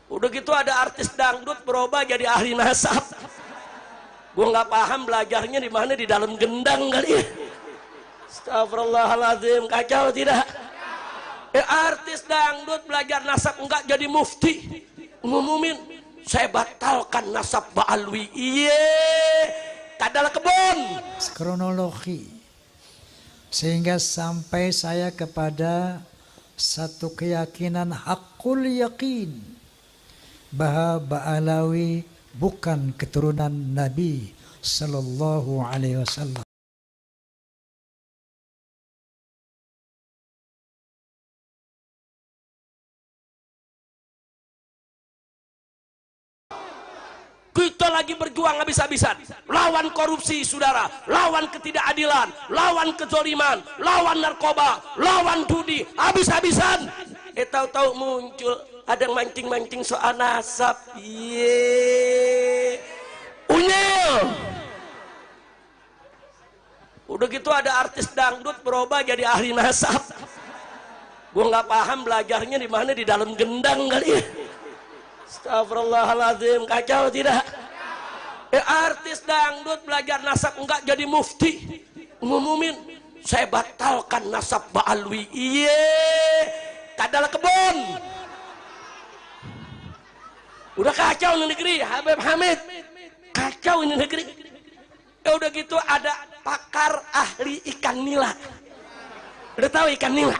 Udah gitu ada artis dangdut berubah jadi ahli nasab. Gue nggak paham belajarnya di mana, di dalam gendang kali ya. Astagfirullahaladzim, kacau tidak? Artis dangdut belajar nasab enggak jadi mufti ngumumin, saya batalkan nasab Ba'alwi. Iye, tadalah kebon. Kronologi sehingga sampai saya kepada satu keyakinan hakul yakin bahwa Ba'alawi bukan keturunan Nabi Sallallahu Alaihi Wasallam. Kita lagi berjuang habis-habisan lawan korupsi, saudara, lawan ketidakadilan, lawan kezoliman, lawan narkoba, lawan judi, habis-habisan. Tahu-tahu muncul ada yang mancing-mancing soal nasab. Iye, unyil. Udah gitu ada artis dangdut berubah jadi ahli nasab. Gue nggak paham belajarnya di mana, di dalam gendang kali ya. Astagfirullahaladzim, kacau tidak? Artis dangdut belajar nasab enggak jadi mufti ngumumin, saya batalkan nasab Ba'alwi. Iye, tadalah kebon. Udah kacau ini negeri, Habib Hamid, kacau ini negeri. Udah gitu ada pakar ahli ikan nila. Udah tahu ikan nila?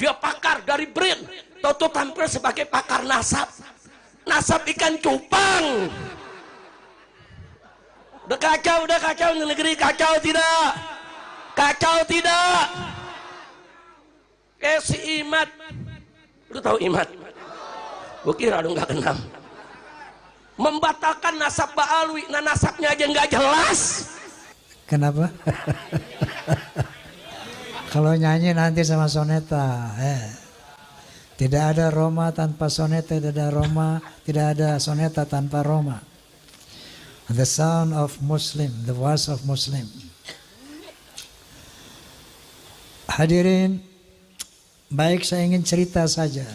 Dia pakar dari BRIN, tahu tampil sebagai pakar nasab. Nasab ikan cupang. Udah kacau ini negeri, kacau tidak? Kacau tidak? Si Imad, lu tahu Imad? Gue kira lu nggak kenal. Membatalkan nasab Ba'alwi, nah nasabnya aja nggak jelas. Kenapa? Kalau nyanyi nanti sama soneta, tidak ada Roma tanpa soneta, tidak ada Roma, tidak ada soneta tanpa Roma. The sound of Muslim, the voice of Muslim. Hadirin, baik, saya ingin cerita saja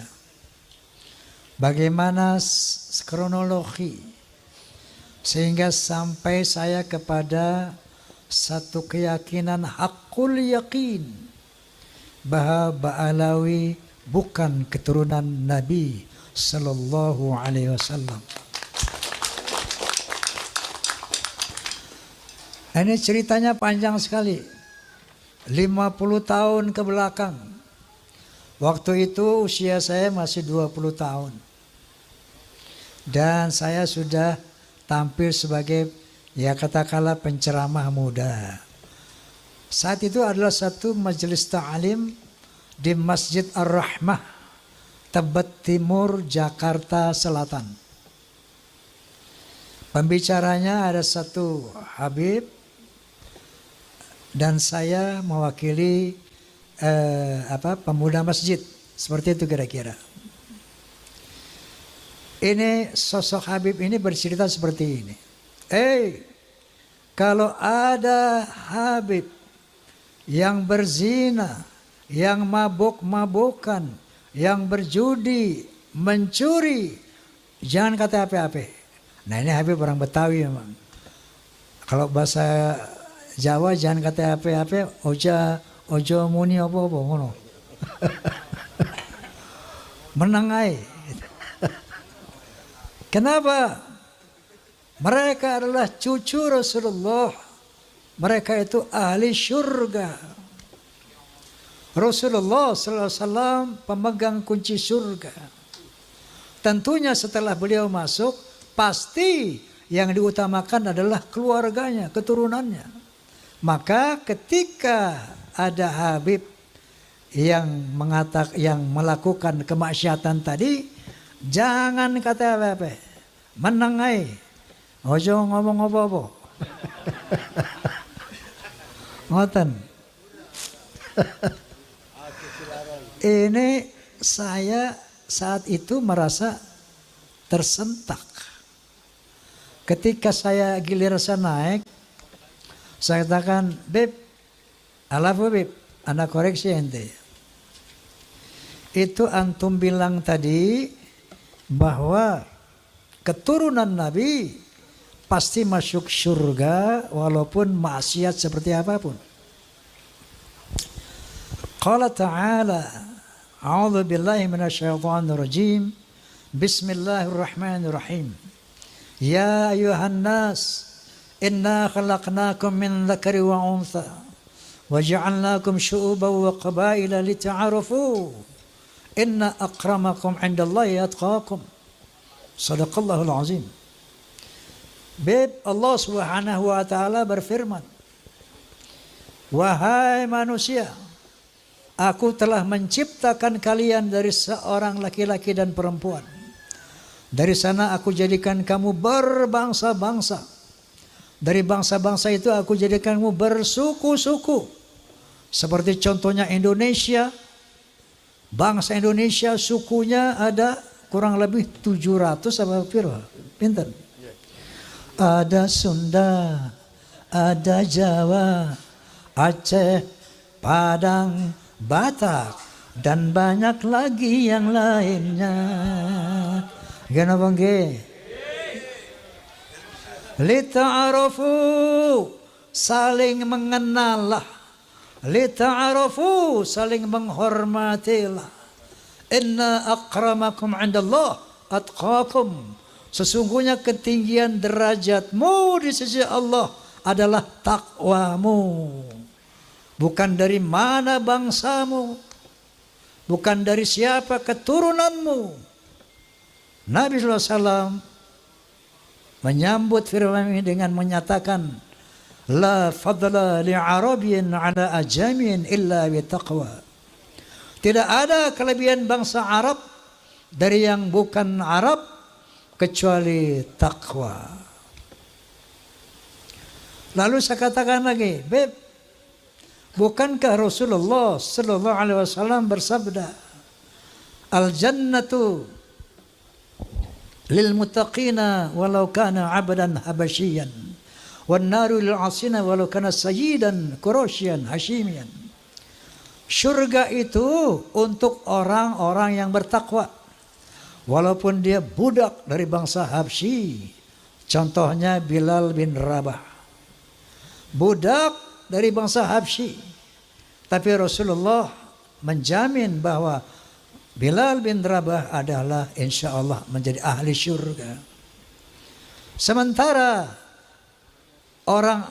bagaimana kronologi sehingga sampai saya kepada satu keyakinan hakul yakin bahwa Ba'alawi bukan keturunan Nabi Sallallahu Alaihi Wasallam. Ini ceritanya panjang sekali, 50 tahun ke belakang. Waktu itu usia saya masih 20 tahun. Dan saya sudah tampil sebagai, ya katakanlah, penceramah muda. Saat itu adalah satu majelis ta'lim di Masjid Ar-Rahmah, Tebet Timur, Jakarta Selatan. Pembicaranya ada satu Habib dan saya mewakili pemuda masjid, seperti itu kira-kira. Ini sosok Habib ini bercerita seperti ini. Kalau ada Habib yang berzina, yang mabuk-mabukan, yang berjudi, mencuri, jangan kata apa-apa. Nah, ini Habib orang Betawi memang. Kalau bahasa Jawa jangan kata apa-apa, ojo muni apa-apa ngono. Menengai. Kenapa? Mereka adalah cucu Rasulullah. Mereka itu ahli surga. Rasulullah SAW pemegang kunci surga. Tentunya setelah beliau masuk, pasti yang diutamakan adalah keluarganya, keturunannya. Maka ketika ada Habib yang melakukan kemaksiatan tadi, jangan kata apa-apa, menengai, ojo ngomong apa-apa. Ngoten. Ini saya saat itu merasa tersentak. Ketika saya giliran naik, saya katakan, Beb, alafu Beb, anda koreksi ente. Itu antum bilang tadi, bahwa keturunan Nabi pasti masuk surga walaupun maksiat seperti apapun. Qala ta'ala, a'udzu billahi minasyaitonir rajim. Bismillahirrahmanirrahim. Ya ayuhan nas, inna khalaqnakum min dzakari wa untha wa ja'alnakum syu'uban wa qabaila lita'arafu. Inna akramakum 'indallahi atqakum. Shadaqallahul azim. Beb, Allah Subhanahu wa taala berfirman, wahai manusia, aku telah menciptakan kalian dari seorang laki-laki dan perempuan. Dari sana aku jadikan kamu berbangsa-bangsa. Dari bangsa-bangsa itu aku jadikan kamu bersuku-suku. Seperti contohnya Indonesia. Bangsa Indonesia sukunya ada kurang lebih 700 apa piro? Pinten? Ada Sunda, ada Jawa, Aceh, Padang, Batak, dan banyak lagi yang lainnya. Kenapa nggih? Lita'arafu, saling mengenallah. Lita'arafu, saling menghormatilah. Inna akramakum 'indallah atqakum. Sesungguhnya ketinggian derajatmu di sisi Allah adalah takwamu. Bukan dari mana bangsamu, bukan dari siapa keturunanmu. Nabi SAW menyambut firman ini dengan menyatakan, la fadla li'arabiyyin 'ala ajamin illa bitaqwa. Tidak ada kelebihan bangsa Arab dari yang bukan Arab kecuali takwa. Lalu saya katakan lagi, Beb, bukankah Rasulullah sallallahu alaihi wasallam bersabda, al jannatu lil muttaqina walau kana 'abdan habasyian wan naru lil 'asina walau kana sayyidan quraisyan hashimian. Surga itu untuk orang-orang yang bertakwa walaupun dia budak dari bangsa Habsyi. Contohnya Bilal bin Rabah, budak dari bangsa Habsyi, tapi Rasulullah menjamin bahwa Bilal bin Rabah adalah insya Allah menjadi ahli surga. Sementara orang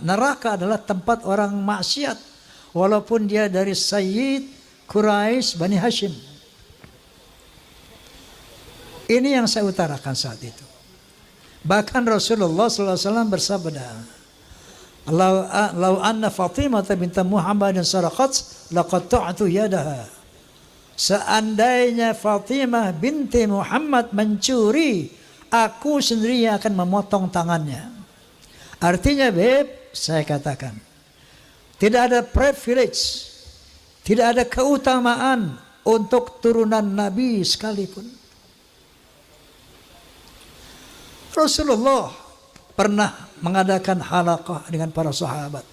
neraka adalah tempat orang maksiat, walaupun dia dari Sayyid Quraisy Bani Hashim. Ini yang saya utarakan saat itu. Bahkan Rasulullah SAW bersabda, "Lau anna Fatimah binti Muhammadin saraqat laqatta'tu yadaha." Seandainya Fatimah binti Muhammad mencuri, aku sendiri akan memotong tangannya. Artinya, Beb, saya katakan, tidak ada privilege, tidak ada keutamaan untuk turunan Nabi sekalipun. Rasulullah pernah mengadakan halaqah dengan para sahabat.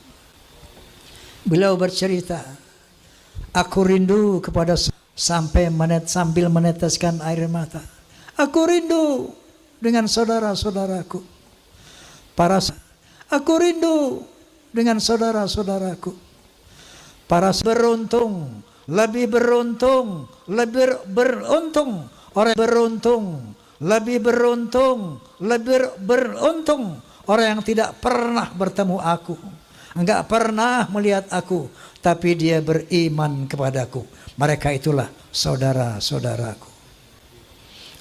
Beliau bercerita, aku rindu kepada sampai sambil meneteskan air mata. Aku rindu dengan saudara-saudaraku. Aku rindu dengan saudara-saudaraku. Para beruntung, lebih beruntung, lebih beruntung. Orang beruntung, lebih beruntung, lebih beruntung. Orang yang tidak pernah bertemu aku, enggak pernah melihat aku, tapi dia beriman kepadaku. Mereka itulah saudara-saudaraku.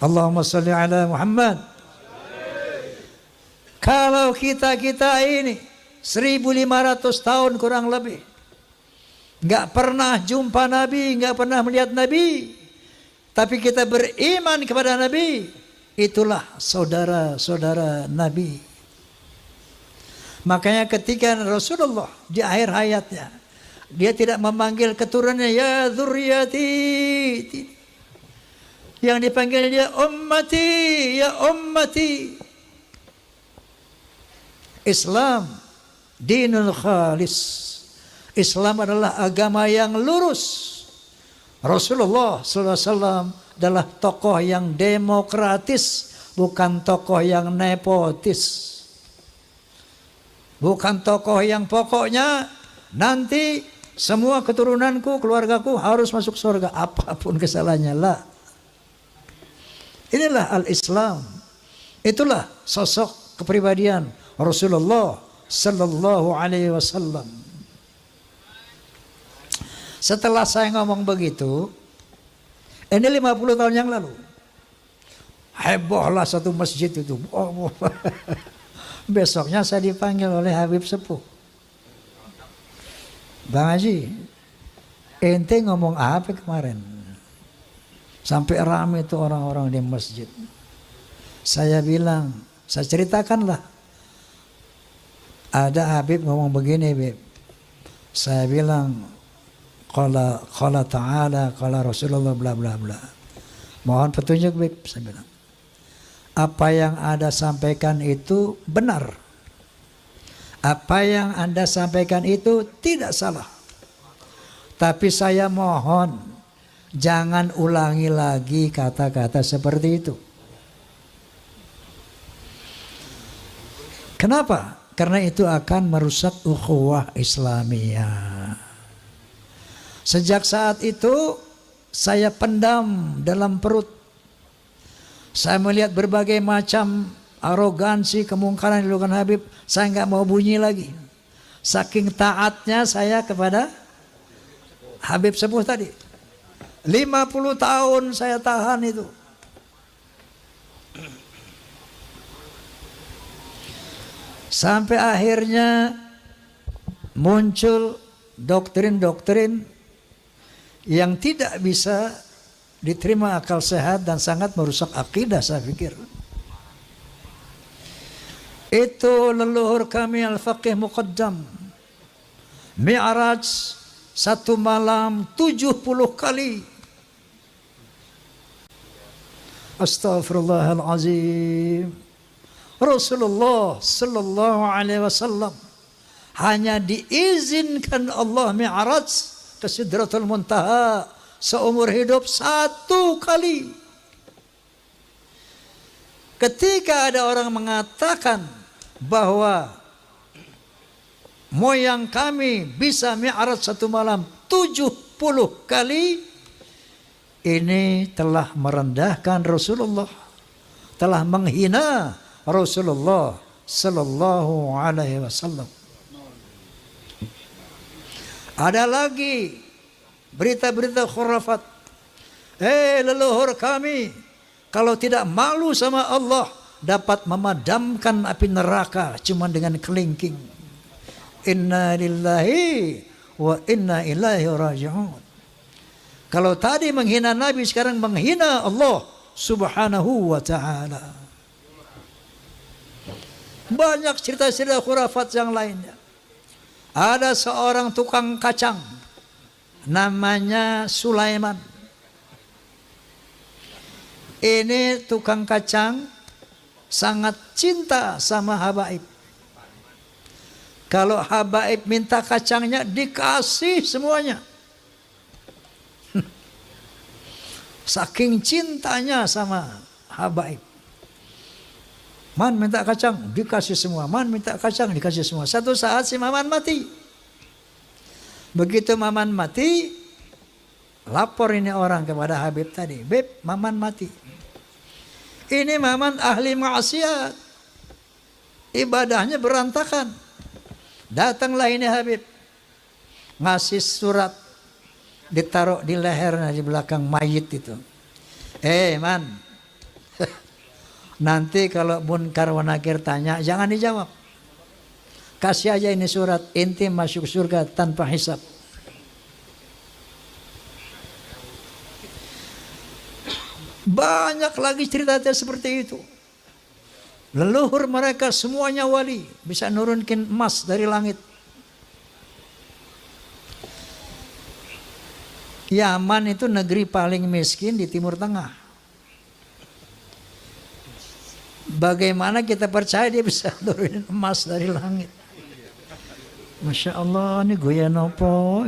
Allahumma salli ala Muhammad. Kalau kita ini 1500 tahun kurang lebih enggak pernah jumpa Nabi, enggak pernah melihat Nabi, tapi kita beriman kepada Nabi, itulah saudara-saudara Nabi. Makanya ketika Rasulullah di akhir hayatnya, dia tidak memanggil keturunannya ya dzurriyyati. Yang dipanggil dia ummati, ya ummati. Islam dinul khalis. Islam adalah agama yang lurus. Rasulullah SAW adalah tokoh yang demokratis, bukan tokoh yang nepotis. Bukan tokoh yang pokoknya nanti semua keturunanku, keluargaku harus masuk surga apapun kesalahannya. Lah. Inilah al-Islam. Itulah sosok kepribadian Rasulullah sallallahu alaihi wasallam. Setelah saya ngomong begitu, ini 50 tahun yang lalu. Hebohlah satu masjid itu. Besoknya saya dipanggil oleh Habib Sepuh. Bang Haji, ente ngomong apa kemarin? Sampai ramai itu orang-orang di masjid. Saya bilang, saya ceritakanlah. Ada Habib ngomong begini, Habib. Saya bilang, qala ta'ala, qala Rasulullah, bla bla bla. Mohon petunjuk, Habib, saya bilang. Apa yang Anda sampaikan itu benar. Apa yang Anda sampaikan itu tidak salah. Tapi saya mohon jangan ulangi lagi kata-kata seperti itu. Kenapa? Karena itu akan merusak ukhuwah Islamiyah. Sejak saat itu saya pendam dalam perut. Saya melihat berbagai macam arogansi, kemungkaran yang dilakukan Habib. Saya nggak mau bunyi lagi. Saking taatnya saya kepada Habib Sepuh tadi. 50 tahun saya tahan itu. Sampai akhirnya muncul doktrin-doktrin yang tidak bisa diterima akal sehat dan sangat merusak akidah, saya pikir. Itu leluhur kami Al-Faqih Muqaddam. Mi'raj satu malam 70 kali. Astaghfirullahalazim. Rasulullah sallallahu alaihi wasallam hanya diizinkan Allah Mi'raj ke Sidratul Muntaha seumur hidup 1 kali. Ketika ada orang mengatakan bahwa moyang kami bisa Mi'raj 1 malam 70 kali, ini telah merendahkan Rasulullah, telah menghina Rasulullah sallallahu alaihi wasallam. Ada lagi berita-berita khurafat. Leluhur kami kalau tidak malu sama Allah dapat memadamkan api neraka cuma dengan kelingking. Inna lillahi wa inna ilaihi raji'un. Kalau tadi menghina Nabi, sekarang menghina Allah subhanahu wa ta'ala. Banyak cerita-cerita khurafat yang lainnya. Ada seorang tukang kacang namanya Sulaiman. Ini tukang kacang sangat cinta sama habaib. Kalau habaib minta kacangnya dikasih semuanya. Saking cintanya sama habaib. Man minta kacang dikasih semua. Man minta kacang dikasih semua. Satu saat si Maman mati. Begitu Maman mati, lapor ini orang kepada Habib tadi. Beb, Maman mati. Ini Maman ahli maksiat. Ibadahnya berantakan. Datanglah ini Habib. Ngasih surat. Ditaruh di lehernya di belakang mayit itu. Man. Nanti kalau Munkar wa Nakir tanya, jangan dijawab. Kasih aja ini surat. Inti masuk surga tanpa hisab. Banyak lagi ceritanya seperti itu. Leluhur mereka semuanya wali. Bisa nurunkin emas dari langit. Yaman itu negeri paling miskin di Timur Tengah. Bagaimana kita percaya dia bisa turunin emas dari langit? Masya Allah, ini goyang apa?